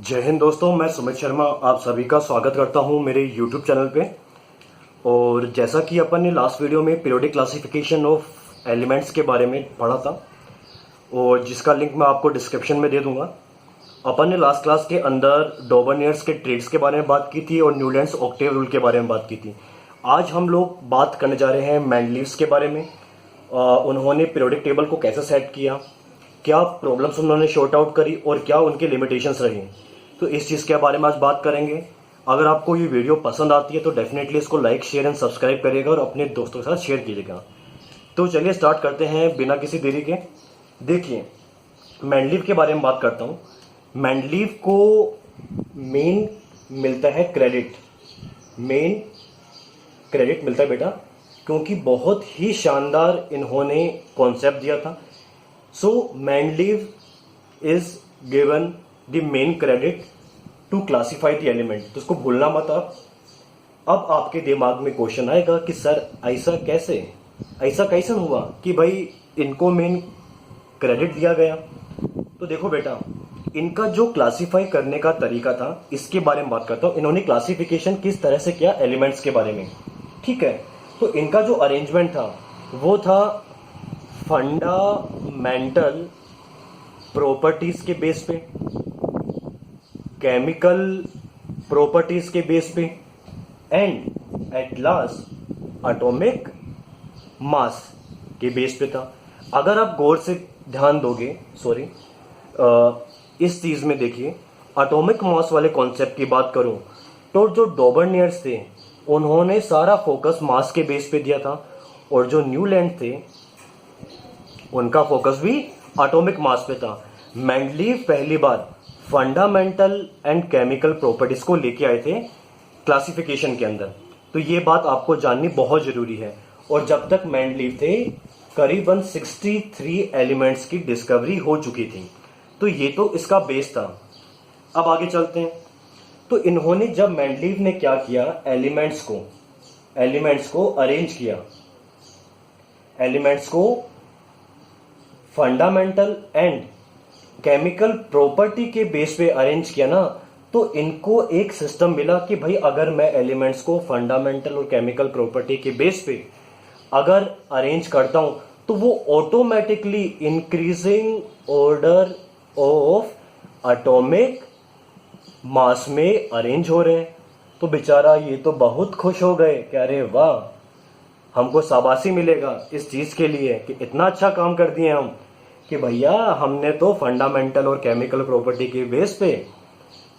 जय हिंद दोस्तों, मैं सुमित शर्मा आप सभी का स्वागत करता हूं मेरे YouTube चैनल पे। और जैसा कि अपन ने लास्ट वीडियो में पीरियोडिक क्लासिफिकेशन ऑफ एलिमेंट्स के बारे में पढ़ा था और जिसका लिंक मैं आपको डिस्क्रिप्शन में दे दूंगा। अपन ने लास्ट क्लास के अंदर डॉबर्नियर्स के ट्रेड्स के बारे में बात की थी और न्यूलैंड्स ऑक्टेव रूल के बारे में बात की थी। आज हम लोग बात करने जा रहे हैं मेंडलीव्स के बारे में। उन्होंने पीरियोडिक टेबल को कैसे सेट किया, क्या प्रॉब्लम्स उन्होंने शॉर्ट आउट करी और क्या उनके लिमिटेशंस रहे, तो इस चीज़ के बारे में आज बात करेंगे। अगर आपको ये वीडियो पसंद आती है तो डेफिनेटली इसको लाइक शेयर एंड सब्सक्राइब करिएगा और अपने दोस्तों के साथ शेयर कीजिएगा। तो चलिए स्टार्ट करते हैं बिना किसी देरी के। देखिए, मेंडलीव के बारे में बात करता हूँ। मेंडलीव को मेन मिलता है क्रेडिट, मेन क्रेडिट मिलता है बेटा, क्योंकि बहुत ही शानदार इन्होंने कॉन्सेप्ट दिया था। So Mendeleev is given the main credit to classify the element. तो उसको भूलना मत आप। अब आपके दिमाग में क्वेश्चन आएगा कि सर ऐसा कैसे हुआ कि भाई इनको मेन क्रेडिट दिया गया। तो देखो बेटा, इनका जो क्लासीफाई करने का तरीका था इसके बारे में बात करता हूं। इन्होंने क्लासिफिकेशन किस तरह से किया एलिमेंट्स के बारे में, ठीक है। तो इनका जो अरेंजमेंट था वो था फंडामेंटल प्रॉपर्टीज के बेस पे, केमिकल प्रॉपर्टीज के बेस पे and at last atomic mass के बेस पे था। अगर आप गौर से ध्यान दोगे, इस चीज में देखिए, एटॉमिक मास वाले कॉन्सेप्ट की बात करूं तो जो डॉबर्नियर्स थे उन्होंने सारा फोकस मास के बेस पे दिया था और जो न्यूलैंड थे उनका फोकस भी एटॉमिक मास पे था। मेंडलीव पहली बार फंडामेंटल एंड केमिकल प्रॉपर्टीज को लेके आए थे क्लासिफिकेशन के अंदर। तो ये बात आपको जाननी बहुत जरूरी है। और जब तक मेंडलीव थे करीबन 63 एलिमेंट्स की डिस्कवरी हो चुकी थी। तो ये तो इसका बेस था। अब आगे चलते हैं। तो इन्होंने जब मेंडलीव ने क्या किया, एलिमेंट्स को अरेंज किया, एलिमेंट्स को फंडामेंटल एंड केमिकल प्रॉपर्टी के बेस पे अरेंज किया ना, तो इनको एक सिस्टम मिला कि भाई अगर मैं एलिमेंट्स को फंडामेंटल और केमिकल प्रॉपर्टी के बेस पे अगर अरेंज करता हूं तो वो automatically increasing order of atomic mass में अरेंज हो रहे हैं। तो बेचारा ये तो बहुत खुश हो गए कि अरे वाह, हमको शाबाशी मिलेगा इस चीज के लिए कि इतना अच्छा काम कर दिए हम कि भैया हमने तो फंडामेंटल और केमिकल प्रॉपर्टी के बेस पे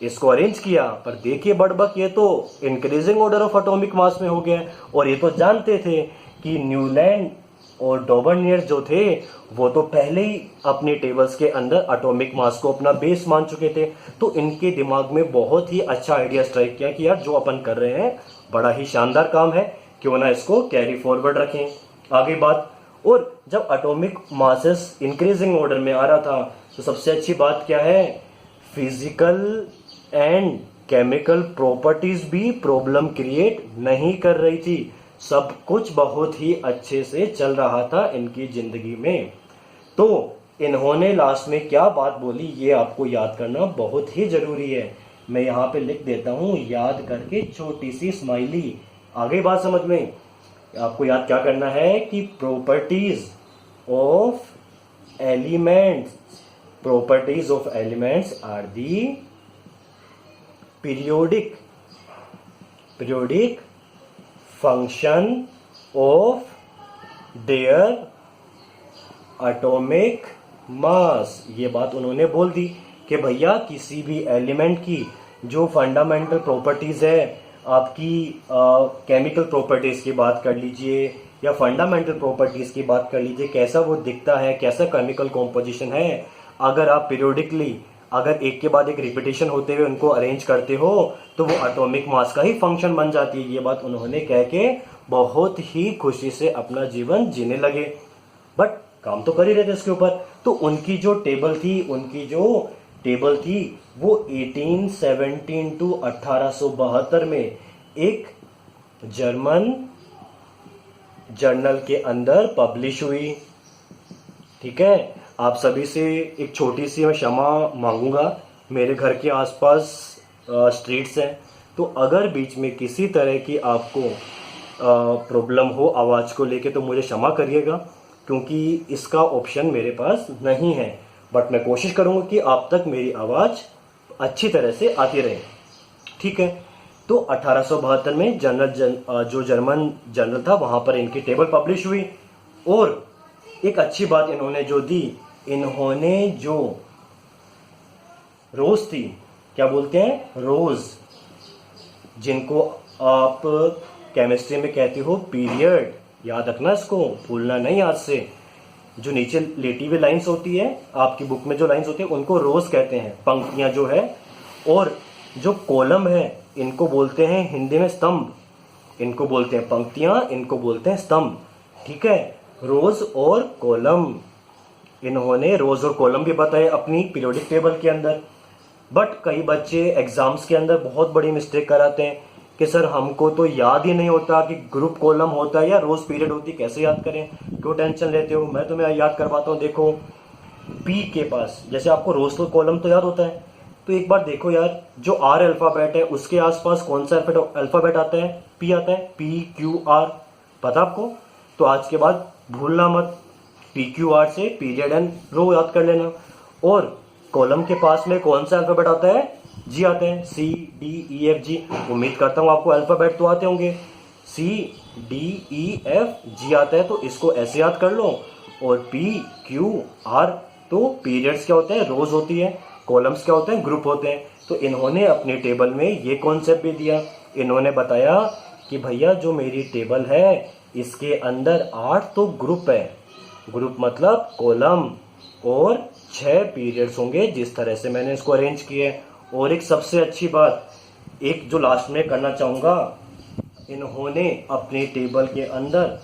इसको अरेंज किया। पर देखिए बड़बक, ये तो increasing order of atomic mass में हो गया। और ये तो जानते थे कि न्यूलैंड और डॉबर्नियर जो थे वो तो पहले ही अपने टेबल्स के अंदर एटॉमिक मास को अपना बेस मान चुके थे। तो इनके दिमाग में बहुत ही अच्छा आइडिया स्ट्राइक किया कि यार जो अपन कर रहे हैं बड़ा ही शानदार काम है, क्यों ना इसको कैरी फॉरवर्ड रखें। आगे बात, और जब एटॉमिक मासेस इंक्रीजिंग ऑर्डर में आ रहा था तो सबसे अच्छी बात क्या है, फिजिकल एंड केमिकल प्रॉपर्टीज भी प्रॉब्लम क्रिएट नहीं कर रही थी। सब कुछ बहुत ही अच्छे से चल रहा था इनकी जिंदगी में। तो इन्होंने लास्ट में क्या बात बोली ये आपको याद करना बहुत ही जरूरी है। मैं यहां पे लिख देता हूं याद करके छोटी सी स्माइली। आगे बात समझ में, आपको याद क्या करना है कि properties of elements are the periodic function of their atomic mass. ये बात उन्होंने बोल दी कि भैया किसी भी एलिमेंट की जो फंडामेंटल प्रॉपर्टीज है, आपकी केमिकल प्रॉपर्टीज की बात कर लीजिए या फंडामेंटल प्रॉपर्टीज की बात कर लीजिए, कैसा वो दिखता है, कैसा केमिकल कॉम्पोजिशन है, अगर आप पीरियोडिकली अगर एक के बाद एक रिपीटेशन होते हुए उनको अरेंज करते हो तो वो एटॉमिक मास का ही फंक्शन बन जाती है। ये बात उन्होंने कह के बहुत ही खुशी से अपना जीवन जीने लगे। बट काम तो कर ही रहे थे इसके ऊपर। तो उनकी जो टेबल थी वो 1817 टू 1872 में एक जर्मन जर्नल के अंदर पब्लिश हुई। ठीक है, आप सभी से एक छोटी सी मैं क्षमा मांगूंगा मेरे घर के आसपास स्ट्रीट्स हैं, तो अगर बीच में किसी तरह की आपको प्रॉब्लम हो आवाज़ को लेके तो मुझे क्षमा करिएगा, क्योंकि इसका ऑप्शन मेरे पास नहीं है। बट मैं कोशिश करूँगा कि आप तक मेरी आवाज़ अच्छी तरह से आती रहे। ठीक है। तो 1872 में जो जर्मन जनरल था वहाँ पर इनकी टेबल पब्लिश हुई। और एक अच्छी बात इन्होंने जो दी, इन्होंने जो रोज थी, क्या बोलते हैं, रोज, जिनको आप केमिस्ट्री में कहते हो पीरियड, याद रखना इसको, भूलना नहीं आज से। जो नीचे लेटी हुई लाइंस होती है आपकी बुक में, जो लाइंस होती है उनको रोज कहते हैं, पंक्तियां जो है। और जो कॉलम है इनको बोलते हैं हिंदी में स्तंभ, इनको बोलते हैं पंक्तियां, इनको बोलते हैं स्तंभ। ठीक है। रोज और कॉलम, इन्होंने रोज और कॉलम भी बताए अपनी पीरियोडिक टेबल के अंदर। बट कई बच्चे एग्जाम्स के अंदर बहुत बड़ी मिस्टेक कराते हैं कि सर हमको तो याद ही नहीं होता कि ग्रुप कॉलम होता है या रोज पीरियड होती है, कैसे याद करें, क्यों टेंशन लेते हो, मैं तुम्हें याद करवाता हूँ। देखो पी के पास, जैसे आपको रोज तो कॉलम तो याद होता है, तो एक बार देखो यार, जो आर अल्फाबेट है उसके आसपास कौन सा अल्फाबेट आता है, पी आता है, पी क्यू आर, पता आपको। तो आज के बाद भूलना मत, पी क्यू आर से पीरियड एंड रो याद कर लेना। और कॉलम के पास में कौन सा अल्फाबेट आता है, जी आता है, C D E F G. उम्मीद करता हूँ आपको अल्फाबेट तो आते होंगे, C D E F G आता है, तो इसको ऐसे याद कर लो। और पी क्यू आर, तो पीरियड्स क्या होते हैं, रोज होती है, कॉलम्स क्या होते हैं, ग्रुप होते हैं। तो इन्होंने अपनी टेबल में ये कॉन्सेप्ट भी दिया। इन्होंने बताया कि भैया जो मेरी टेबल है इसके अंदर 8 तो ग्रुप है, ग्रुप मतलब कॉलम, और 6 पीरियड्स होंगे, जिस तरह से मैंने इसको अरेंज किया है। और एक सबसे अच्छी बात, एक जो लास्ट में करना चाहूँगा, इन्होंने अपने टेबल के अंदर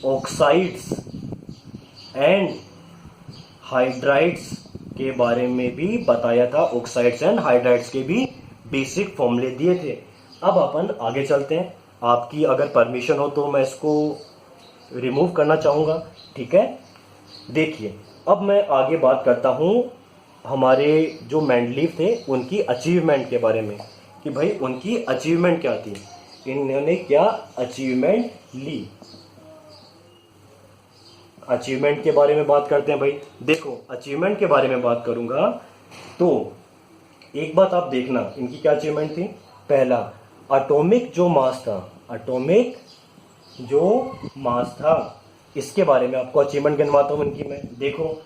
ऑक्साइड्स एंड हाइड्राइड्स के बारे में भी बताया था। ऑक्साइड्स एंड हाइड्राइड्स के भी बेसिक फॉर्मूले दिए थे। अब अपन आगे चलते हैं, आपकी अगर परमिशन हो तो मैं इसको रिमूव करना चाहूँगा। ठीक है। देखिए अब मैं आगे बात करता हूँ हमारे जो मेंडलीव थे उनकी अचीवमेंट के बारे में, कि भाई उनकी अचीवमेंट क्या थी, इन्होंने क्या अचीवमेंट ली। अचीवमेंट के बारे में बात करते हैं भाई। देखो अचीवमेंट के बारे में बात करूंगा तो एक बात आप देखना, इनकी क्या अचीवमेंट थी। पहला, एटॉमिक जो मास था, एटॉमिक जो मास था, इसके बारे में आपको अचीवमेंट गिनवाता हूं इनकी मैं। देखो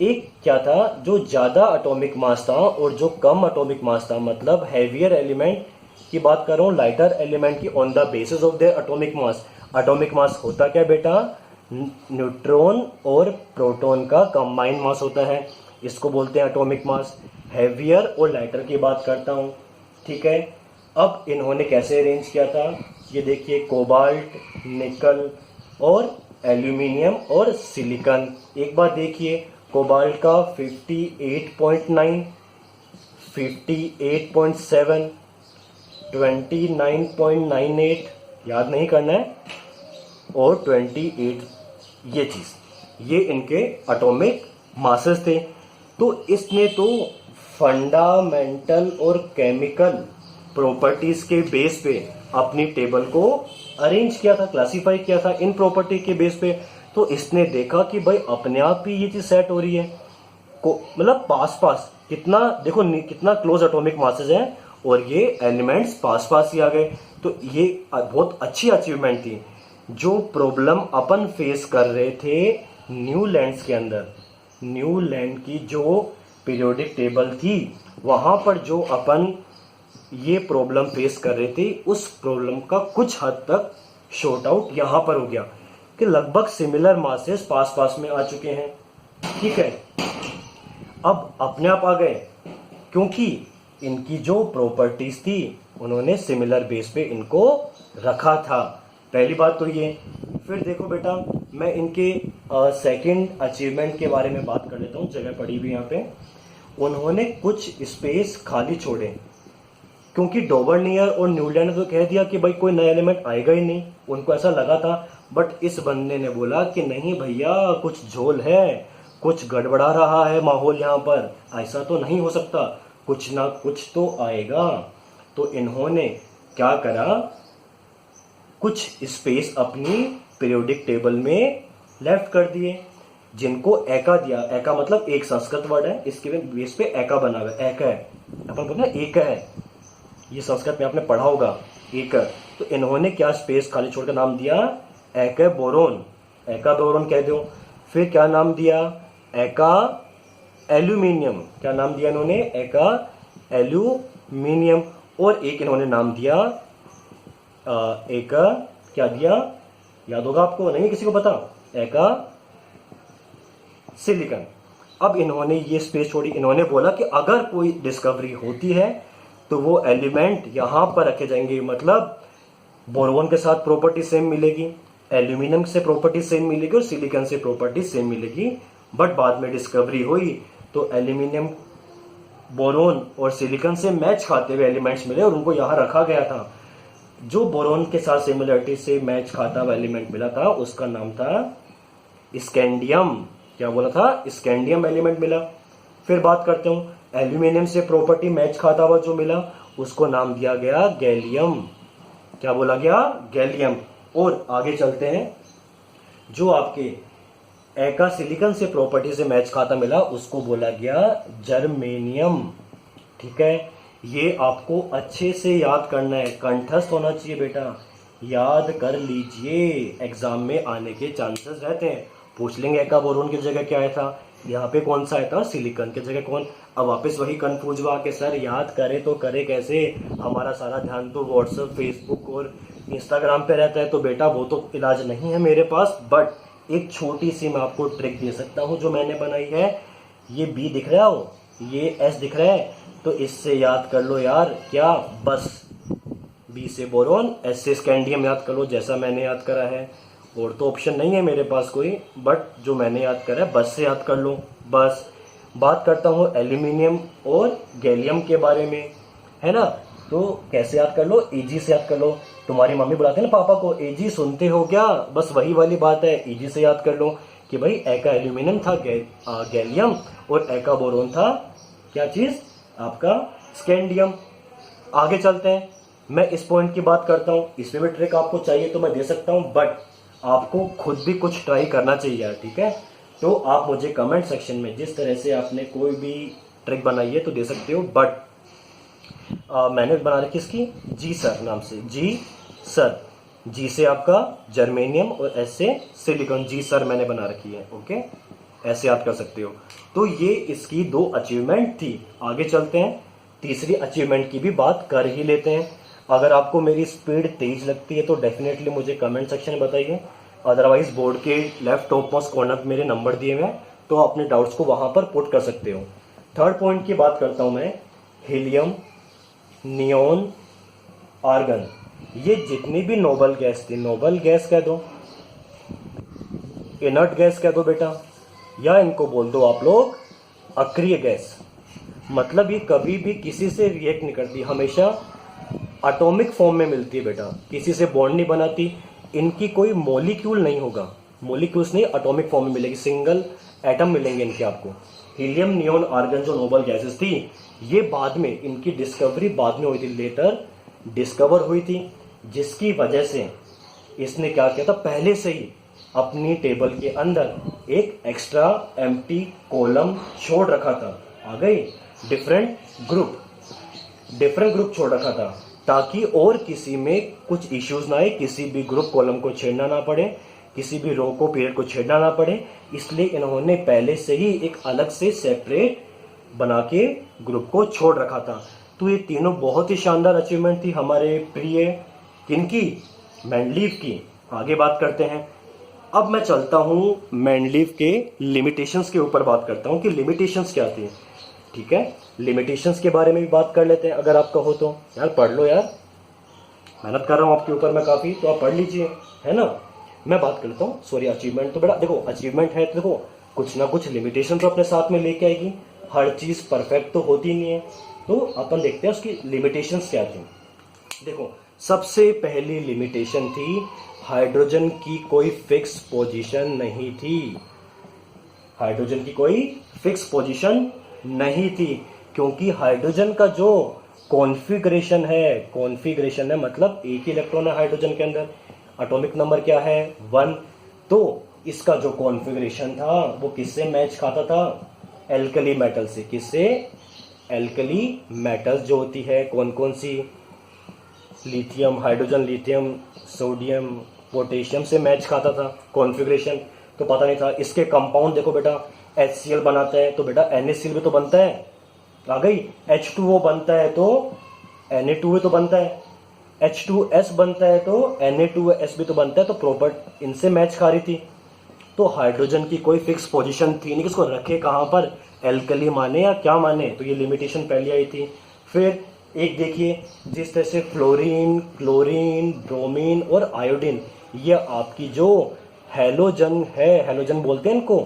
एक क्या था, जो ज्यादा एटॉमिक मास था और जो कम एटॉमिक मास था, मतलब हैवियर एलिमेंट की बात कर रहा हूं, लाइटर एलिमेंट की, on the basis of their atomic mass. Atomic mass होता क्या बेटा, न्यूट्रॉन और प्रोटॉन का कंबाइंड मास होता है, इसको बोलते हैं एटॉमिक मास। हैवियर और लाइटर की बात करता हूं। ठीक है। अब इन्होंने कैसे अरेंज किया था, ये देखिए, कोबाल्ट, निकल और एल्यूमिनियम और सिलिकॉन। एक बार देखिए, कोबाल्ट का 58.9, 58.7, 29.98, याद नहीं करना है, और 28, ये चीज, ये इनके एटॉमिक मासेस थे। तो इसने तो फंडामेंटल और केमिकल प्रॉपर्टीज के बेस पे अपनी टेबल को अरेंज किया था, क्लासिफाई किया था इन प्रॉपर्टी के बेस पे। तो इसने देखा कि भाई अपने आप ही ये चीज सेट हो रही है, को मतलब पास पास, कितना देखो कितना क्लोज एटॉमिक मासेस हैं और ये एलिमेंट्स पास पास ही आ गए। तो ये बहुत अच्छी अचीवमेंट थी। जो प्रॉब्लम अपन फेस कर रहे थे न्यूलैंड्स के अंदर, न्यूलैंड की जो पीरियोडिक टेबल थी, वहां पर जो अपन ये प्रॉब्लम फेस कर रहे थे, उस प्रॉब्लम का कुछ हद तक शॉर्ट आउट यहां पर हो गया कि लगभग सिमिलर मासेस पास पास में आ चुके हैं। ठीक है। अब अपने आप आ गए, क्योंकि इनकी जो प्रॉपर्टीज थी उन्होंने सिमिलर बेस पे इनको रखा था। पहली बात तो ये। फिर देखो बेटा, मैं इनके सेकंड अचीवमेंट के बारे में बात कर लेता हूँ, जगह पड़ी हुई यहाँ पे। उन्होंने कुछ स्पेस खाली छोड़े, क्योंकि डॉबर्नियर और न्यूलैंड ने तो कह दिया कि भाई कोई नया एलिमेंट आएगा ही नहीं, उनको ऐसा लगा था। बट इस बंदे ने बोला कि नहीं भैया, कुछ झोल है, कुछ गड़बड़ा रहा है माहौल यहाँ पर, ऐसा तो नहीं हो सकता, कुछ ना कुछ तो आएगा। तो इन्होंने क्या करा, कुछ स्पेस अपनी पीरियोडिक टेबल में लेफ्ट कर दिए, जिनको एका दिया। एका मतलब एक संस्कृत वर्ड है, इसके बेस पे एका बना हुआ है। एका है, अपन बोलते हैं एक है, ये संस्कृत में आपने पढ़ा होगा एक। तो इन्होंने क्या स्पेस खाली छोड़कर नाम दिया एका बोरोन, एका बोरोन कह दो। फिर क्या नाम दिया, एका एल्यूमिनियम, क्या नाम दिया इन्होंने, एका एल्यूमिनियम। और एक इन्होंने नाम दिया एक, क्या दिया, याद होगा आपको, नहीं किसी को पता, एका सिलिकॉन। अब इन्होंने ये स्पेस छोड़ी, इन्होंने बोला कि अगर कोई डिस्कवरी होती है तो वो एलिमेंट यहां पर रखे जाएंगे, मतलब बोरोन के साथ प्रॉपर्टी सेम मिलेगी, एल्यूमिनियम से प्रॉपर्टी सेम मिलेगी और सिलिकॉन से प्रॉपर्टी सेम मिलेगी। बट बाद में डिस्कवरी हुई तो एल्यूमिनियम बोरोन और सिलिकॉन से मैच खाते हुए एलिमेंट्स मिले और उनको यहां रखा गया था। जो बोरोन के साथ सिमिलरिटी से मैच खाता हुआ एलिमेंट मिला था उसका नाम था स्कैंडियम। क्या बोला था, स्कैंडियम एलिमेंट मिला। फिर बात करते हूं, एल्यूमिनियम से प्रॉपर्टी मैच खाता हुआ जो मिला उसको नाम दिया गया गैलियम। क्या बोला गया, गैलियम। और आगे चलते हैं, जो आपके एका सिलिकॉन से प्रॉपर्टी से मैच खाता मिला उसको बोला गया जर्मेनियम। ठीक है, ये आपको अच्छे से याद करना है, कंठस्थ होना चाहिए बेटा, याद कर लीजिए, एग्जाम में आने के चांसेस रहते हैं। पूछ लेंगे एका बोरोन की जगह क्या आया था, यहाँ पे कौन सा आया था, सिलिकॉन की जगह कौन। अब वापस वही कंफ्यूज हुआ कि सर याद करे तो करे कैसे, हमारा सारा ध्यान तो व्हाट्सएप, फेसबुक और इंस्टाग्राम पे रहता है, तो बेटा वो तो इलाज नहीं है मेरे पास। बट एक छोटी सी मैं आपको ट्रिक दे सकता हूँ जो मैंने बनाई है। ये बी दिख रहा हो, ये एस दिख रहा है, तो इससे याद कर लो यार, क्या, बस बी से बोरोन, एस से स्कैंडियम याद कर लो जैसा मैंने याद करा है। और तो ऑप्शन नहीं है मेरे पास कोई, बट जो मैंने याद करा है बस से याद कर लो। बस बात करता हूँ एल्यूमिनियम और गैलियम के बारे में, है ना। तो कैसे याद कर लो, एजी से याद कर लो। तुम्हारी मम्मी बुलाते हैं ना पापा को, एजी सुनते हो क्या, बस वही वाली बात है, एजी से याद कर लो कि भाई एका एल्यूमिनियम था, गैलियम, और एका बोरोन था क्या चीज, आपका स्कैंडियम। आगे चलते हैं, मैं इस पॉइंट की बात करता हूं, इसमें भी ट्रिक आपको चाहिए तो मैं दे सकता हूं, बट आपको खुद भी कुछ ट्राई करना चाहिए यार, ठीक है। तो आप मुझे कमेंट सेक्शन में जिस तरह से आपने कोई भी ट्रिक बनाई है तो दे सकते हो, बट मैंने बना रखी इसकी जी सर नाम से, जी सर, जी से आपका जर्मेनियम और एस से सिलिकॉन, जी सर मैंने बना रखी है, ओके, ऐसे याद कर सकते हो। तो ये इसकी 2 अचीवमेंट थी। आगे चलते हैं, तीसरी अचीवमेंट की भी बात कर ही लेते हैं। अगर आपको मेरी स्पीड तेज लगती है तो डेफिनेटली मुझे कमेंट सेक्शन में बताइए, अदरवाइज बोर्ड के लेफ्ट टॉप मोस्ट कॉर्नर पर मेरे नंबर दिए हुए हैं, तो अपने डाउट्स को वहां पर पुट कर सकते हो। थर्ड पॉइंट की बात करता हूं मैं, हीलियम, नियोन, आर्गन, ये जितनी भी नोबल गैस थी, नोबल गैस कह दो, इनर्ट गैस कह दो बेटा, या इनको बोल दो आप लोग अक्रिय गैस। मतलब ये कभी भी किसी से रिएक्ट नहीं करती, हमेशा एटॉमिक फॉर्म में मिलती है बेटा, किसी से बॉन्ड नहीं बनाती, इनकी कोई मॉलिक्यूल नहीं होगा, मॉलिक्यूल्स नहीं, एटॉमिक फॉर्म में मिलेगी, सिंगल एटम मिलेंगे इनके आपको। हीलियम, नियोन, आर्गन जो नोबल गैसेस थी, ये बाद में, इनकी डिस्कवरी बाद में हुई थी, लेटर डिस्कवर हुई थी, जिसकी वजह से इसने क्या किया था, पहले से ही अपनी टेबल के अंदर एक एक्स्ट्रा एम्प्टी कॉलम छोड़ रखा था। आ गई, डिफरेंट ग्रुप छोड़ रखा था, ताकि और किसी में कुछ इश्यूज ना आए, किसी भी ग्रुप कॉलम को छेड़ना ना पड़े, किसी भी रो को पीरियड को छेड़ना ना पड़े, इसलिए इन्होंने पहले से ही एक अलग से सेपरेट बना के ग्रुप को छोड़ रखा था। तो ये तीनों बहुत ही शानदार अचीवमेंट थी हमारे प्रिय किनकी, मेंडलीव की। आगे बात करते हैं, अब मैं चलता हूं मेंडलीव के लिमिटेशंस के ऊपर बात करता हूं कि लिमिटेशंस क्या थी, ठीक है। लिमिटेशंस के बारे में भी बात कर लेते हैं, अगर आप कहो तो। यार पढ़ लो यार, मेहनत कर रहा हूं आपके ऊपर मैं काफी, तो आप पढ़ लीजिए, है ना। मैं बात करता हूं, सॉरी, अचीवमेंट तो बेटा देखो, अचीवमेंट है तो देखो कुछ ना कुछ लिमिटेशन तो अपने साथ में लेके आएगी, हर चीज परफेक्ट तो होती नहीं है। तो अपन देखते हैं उसकी लिमिटेशंस क्या थी। देखो, सबसे पहली लिमिटेशन थी, हाइड्रोजन की कोई फिक्स पोजीशन नहीं थी। हाइड्रोजन की कोई फिक्स पोजीशन नहीं थी, क्योंकि हाइड्रोजन का जो कॉन्फ़िगरेशन है मतलब एक ही इलेक्ट्रॉन है हाइड्रोजन के अंदर, एटॉमिक नंबर क्या है 1। तो इसका जो कॉन्फ़िगरेशन था वो किससे मैच खाता था, एल्कली मेटल से। किससे, एल्कली मेटल्स जो होती है कौन कौन सी, lithium, hydrogen, lithium, sodium, potassium से मैच खाता था कॉन्फ़िगरेशन। तो पता नहीं था। इसके कंपाउंड देखो बेटा, HCl बनाता है तो बेटा NaCl भी तो बनता है, आ गई। H2O बनता है तो Na2 भी तो बनता है, H2S बनता है तो Na2S भी तो बनता है। तो प्रॉपर इनसे मैच खा रही थी। तो हाइड्रोजन की कोई फिक्स पोजीशन थी नहीं, किसको रखे कहाँ पर, एल्कली माने या क्या माने। तो ये लिमिटेशन पहले आई थी। फिर एक देखिए, जिस तरह से फ्लोरीन, क्लोरीन, ब्रोमीन और आयोडीन, ये आपकी जो हैलोजन है, हैलोजन बोलते हैं इनको,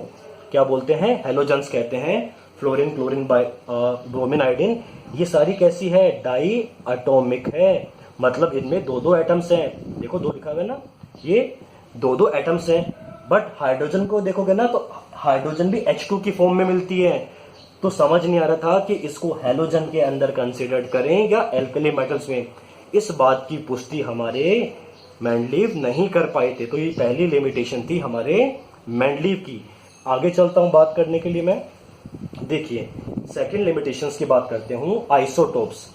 क्या बोलते हैं, हैलोजन्स कहते हैं। फ्लोरीन, क्लोरीन, ब्रोमीन, आयोडीन, ये सारी कैसी है, डाई एटॉमिक है। मतलब इनमें दो दो एटम्स हैं। देखो दो लिखा हुआ है ना, ये दो दो एटम्स हैं। बट हाइड्रोजन को देखोगे ना तो हाइड्रोजन भी H2 की फॉर्म में मिलती है। तो समझ नहीं आ रहा था कि इसको हैलोजन के अंदर कंसीडर करें या एल्कली मेटल्स में। इस बात की पुष्टि हमारे मेंडलीव नहीं कर पाए थे। तो ये पहली लिमिटेशन थी हमारे मेंडलीव की। आगे चलता हूं बात करने के लिए मैं। देखिए सेकंड लिमिटेशंस की बात करते हूं, आइसोटोप्स।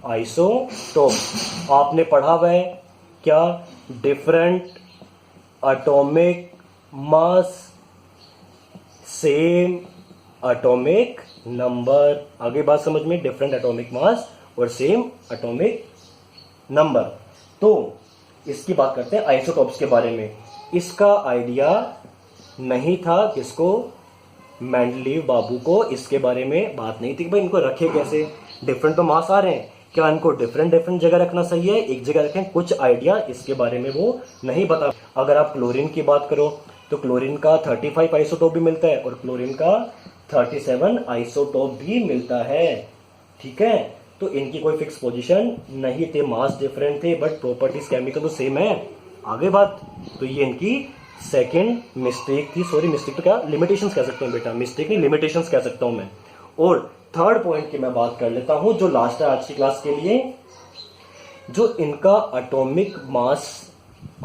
आइसोटोप आपने पढ़ा हुआ है क्या, different atomic mass, same atomic number. आगे बात समझ में, डिफरेंट एटॉमिक मास और सेम एटॉमिक नंबर। तो इसकी बात करते हैं आइसोटोप्स के बारे में। इसका आइडिया नहीं था किसको, मेंडलीव बाबू को इसके बारे में बात नहीं थी कि भाई इनको रखे कैसे, डिफरेंट तो मास आ रहे हैं, क्या इनको डिफरेंट डिफरेंट जगह रखना सही है, एक जगह रखें, कुछ आइडिया इसके बारे में वो नहीं बता। अगर आप क्लोरीन की बात करो तो क्लोरीन का 35 आइसोटोप भी मिलता है और क्लोरीन का 37 आइसोटोप भी मिलता है, ठीक है। तो इनकी कोई फिक्स पोजीशन नहीं थे, मास डिफरेंट थे, बट प्रॉपर्टीज केमिकल तो सेम है। आगे बात, तो ये इनकी सेकंड मिस्टेक थी। सॉरी मिस्टेक तो क्या, लिमिटेशंस कह सकता हूँ बेटा, मिस्टेक नहीं लिमिटेशंस कह सकता हूं मैं। और थर्ड पॉइंट की मैं बात कर लेता हूं जो लास्ट है आज की क्लास के लिए। जो इनका एटॉमिक मास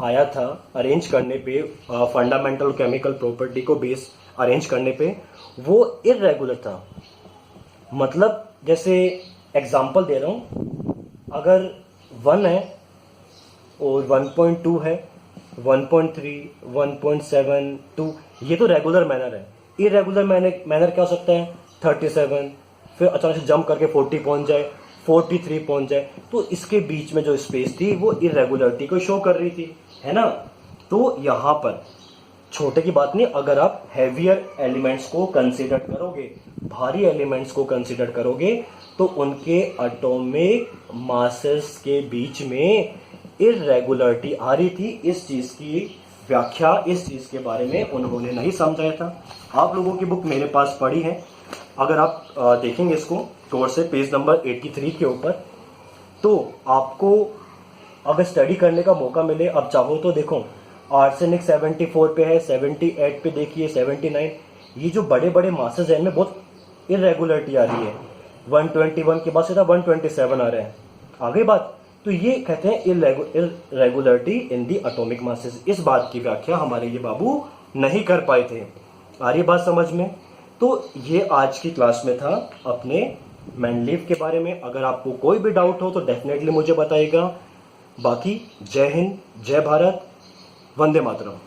आया था अरेंज करने पे, फंडामेंटल केमिकल प्रॉपर्टी को बेस अरेंज करने पे, वो इररेगुलर था। मतलब जैसे एग्जांपल दे रहा हूं, अगर 1 है और 1.2 है, 1.3, 1.72, ये तो रेगुलर मैनर है। इरेगुलर मैनर क्या हो सकता है, 37, फिर अचानक से जंप करके 40 पहुंच जाए, 43 पहुंच जाए। तो इसके बीच में जो स्पेस थी वो इरेगुलरिटी को शो कर रही थी, है ना। तो यहां पर छोटे की बात नहीं, अगर आप हैवियर एलिमेंट्स को कंसीडर करोगे, भारी एलिमेंट्स को कंसीडर करोगे, तो उनके एटॉमिक मासेस के बीच में इरेगुलरिटी आ रही थी। इस चीज की व्याख्या, इस चीज के बारे में उन्होंने नहीं समझाया था। आप लोगों की बुक मेरे पास पड़ी है, अगर आप देखेंगे इसको गौर से पेज नंबर 83 के ऊपर, तो आपको अगर स्टडी करने का मौका मिले, अब चाहो तो देखो आर्सेनिक 74 पे है, 78 पे देखिए, 79, ये जो बड़े बड़े मासेस हैं इनमें बहुत इरेगुलरिटी आ रही है। 121 के बाद सीधा 127 आ रहा है। आगे बात, तो ये कहते हैं इरेगुलरिटी इन दी एटॉमिक मासेस। इस बात की व्याख्या हमारे ये बाबू नहीं कर पाए थे। आ रही बात समझ में। तो ये आज की क्लास में था अपने मेंडलीव के बारे में। अगर आपको कोई भी डाउट हो तो डेफिनेटली मुझे बताइएगा। बाकी जय हिंद, जय भारत, वंदे मातरम।